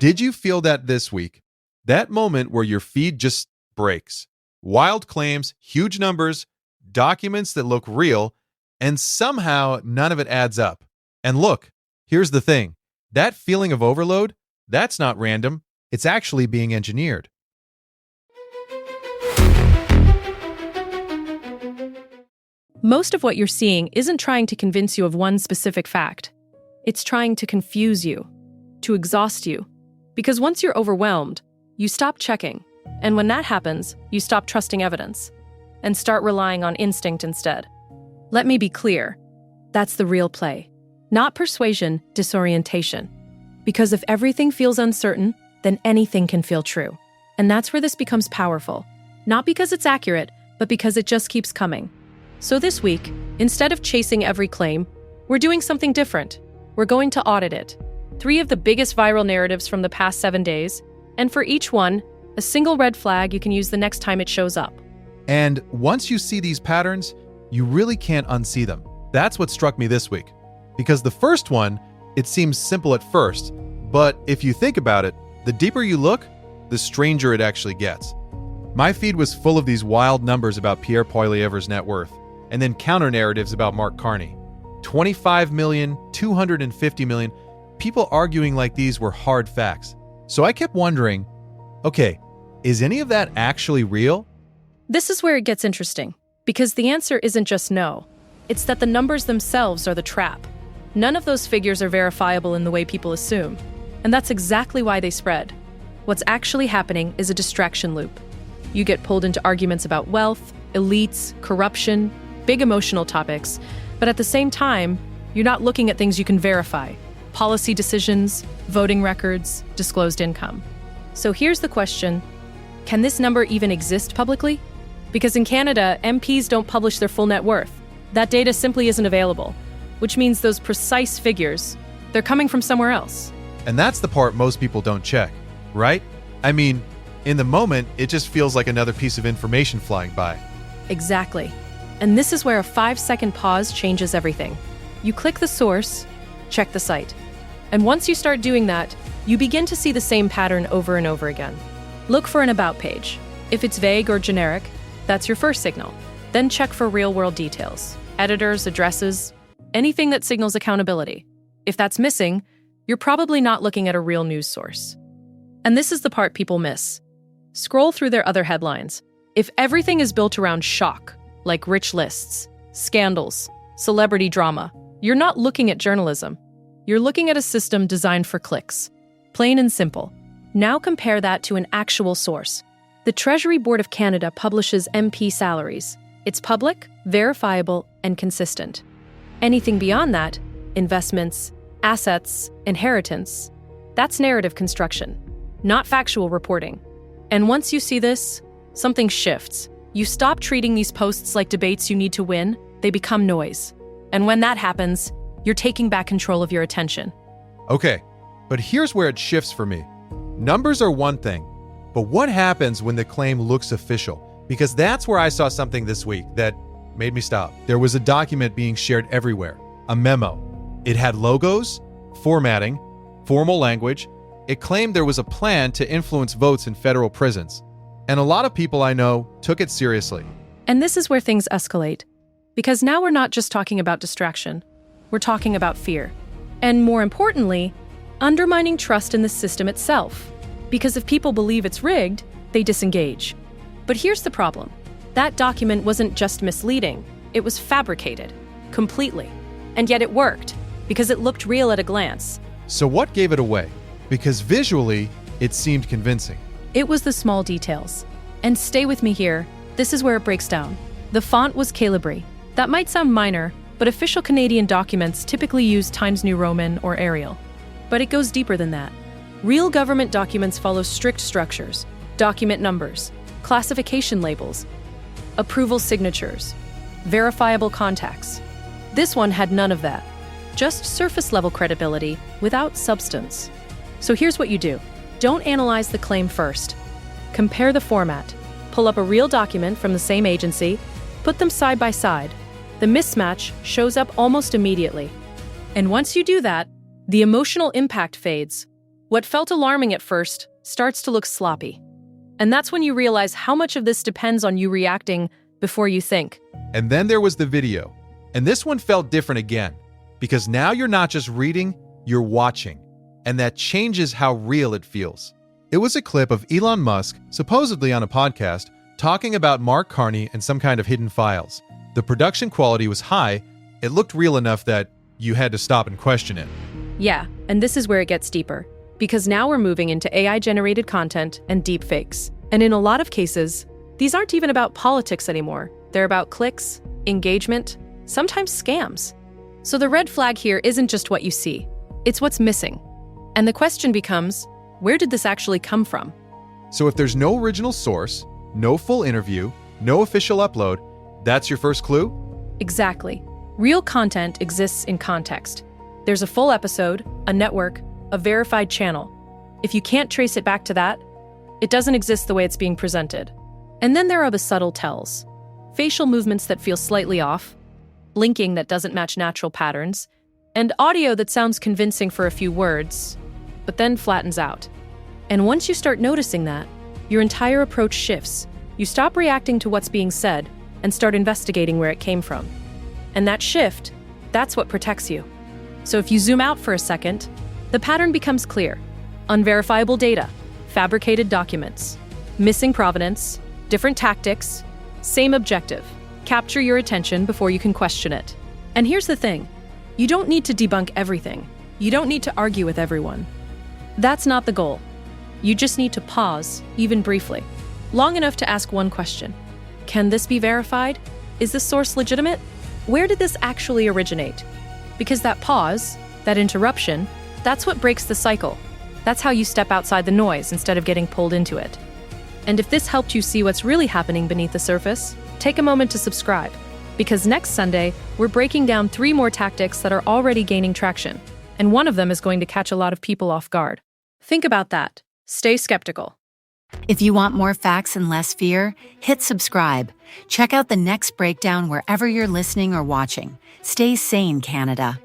Did you feel that this week? That moment where your feed just breaks. Wild claims, huge numbers, documents that look real, and somehow none of it adds up. And look, here's the thing. That feeling of overload, that's not random. It's actually being engineered. Most of what you're seeing isn't trying to convince you of one specific fact. It's trying to confuse you, to exhaust you. Because once you're overwhelmed, you stop checking. And when that happens, you stop trusting evidence and start relying on instinct instead. Let me be clear. That's the real play. Not persuasion, disorientation. Because if everything feels uncertain, then anything can feel true. And that's where this becomes powerful. Not because it's accurate, but because it just keeps coming. So this week, instead of chasing every claim, we're doing something different. We're going to audit it. 3 of the biggest viral narratives from the past 7 days, and for each one, a single red flag you can use the next time it shows up. And once you see these patterns, you really can't unsee them. That's what struck me this week. Because the first one, it seems simple at first, but if you think about it, the deeper you look, the stranger it actually gets. My feed was full of these wild numbers about Pierre Poilievre's net worth, and then counter-narratives about Mark Carney. 25 million, 250 million, people arguing like these were hard facts. So I kept wondering, okay, is any of that actually real? This is where it gets interesting, because the answer isn't just no. It's that the numbers themselves are the trap. None of those figures are verifiable in the way people assume. And that's exactly why they spread. What's actually happening is a distraction loop. You get pulled into arguments about wealth, elites, corruption, big emotional topics, but at the same time, you're not looking at things you can verify. Policy decisions, voting records, disclosed income. So here's the question, can this number even exist publicly? Because in Canada, MPs don't publish their full net worth. That data simply isn't available, which means those precise figures, they're coming from somewhere else. And that's the part most people don't check, right? I mean, in the moment, it just feels like another piece of information flying by. Exactly. And this is where a 5-second pause changes everything. You click the source, check the site. And once you start doing that, you begin to see the same pattern over and over again. Look for an about page. If it's vague or generic, that's your first signal. Then check for real-world details, editors, addresses, anything that signals accountability. If that's missing, you're probably not looking at a real news source. And this is the part people miss. Scroll through their other headlines. If everything is built around shock, like rich lists, scandals, celebrity drama, you're not looking at journalism. You're looking at a system designed for clicks. Plain and simple. Now compare that to an actual source. The Treasury Board of Canada publishes MP salaries. It's public, verifiable, and consistent. Anything beyond that, investments, assets, inheritance, that's narrative construction, not factual reporting. And once you see this, something shifts. You stop treating these posts like debates you need to win, they become noise. And when that happens, you're taking back control of your attention. Okay, but here's where it shifts for me. Numbers are one thing, but what happens when the claim looks official? Because that's where I saw something this week that made me stop. There was a document being shared everywhere, a memo. It had logos, formatting, formal language. It claimed there was a plan to influence votes in federal prisons. And a lot of people I know took it seriously. And this is where things escalate. Because now we're not just talking about distraction. We're talking about fear. And more importantly, undermining trust in the system itself. Because if people believe it's rigged, they disengage. But here's the problem. That document wasn't just misleading. It was fabricated. Completely. And yet it worked. Because it looked real at a glance. So what gave it away? Because visually, it seemed convincing. It was the small details. And stay with me here. This is where it breaks down. The font was Calibri. That might sound minor, but official Canadian documents typically use Times New Roman or Arial. But it goes deeper than that. Real government documents follow strict structures, document numbers, classification labels, approval signatures, verifiable contacts. This one had none of that. Just surface-level credibility without substance. So here's what you do. Don't analyze the claim first. Compare the format. Pull up a real document from the same agency, put them side by side. The mismatch shows up almost immediately. And once you do that, the emotional impact fades. What felt alarming at first starts to look sloppy. And that's when you realize how much of this depends on you reacting before you think. And then there was the video. And this one felt different again, because now you're not just reading, you're watching. And that changes how real it feels. It was a clip of Elon Musk, supposedly on a podcast, talking about Mark Carney and some kind of hidden files. The production quality was high. It looked real enough that you had to stop and question it. Yeah, and this is where it gets deeper. Because now we're moving into AI-generated content and deepfakes. And in a lot of cases, these aren't even about politics anymore. They're about clicks, engagement, sometimes scams. So the red flag here isn't just what you see. It's what's missing. And the question becomes, where did this actually come from? So if there's no original source, no full interview, no official upload, that's your first clue? Exactly. Real content exists in context. There's a full episode, a network, a verified channel. If you can't trace it back to that, it doesn't exist the way it's being presented. And then there are the subtle tells. Facial movements that feel slightly off, blinking that doesn't match natural patterns, and audio that sounds convincing for a few words, but then flattens out. And once you start noticing that, your entire approach shifts. You stop reacting to what's being said and start investigating where it came from. And that shift, that's what protects you. So if you zoom out for a second, the pattern becomes clear. Unverifiable data, fabricated documents, missing provenance, different tactics, same objective. Capture your attention before you can question it. And here's the thing. You don't need to debunk everything. You don't need to argue with everyone. That's not the goal. You just need to pause, even briefly, long enough to ask one question. Can this be verified? Is this source legitimate? Where did this actually originate? Because that pause, that interruption, that's what breaks the cycle. That's how you step outside the noise instead of getting pulled into it. And if this helped you see what's really happening beneath the surface, take a moment to subscribe. Because next Sunday, we're breaking down 3 more tactics that are already gaining traction. And one of them is going to catch a lot of people off guard. Think about that. Stay skeptical. If you want more facts and less fear, hit subscribe. Check out the next breakdown wherever you're listening or watching. Stay sane, Canada.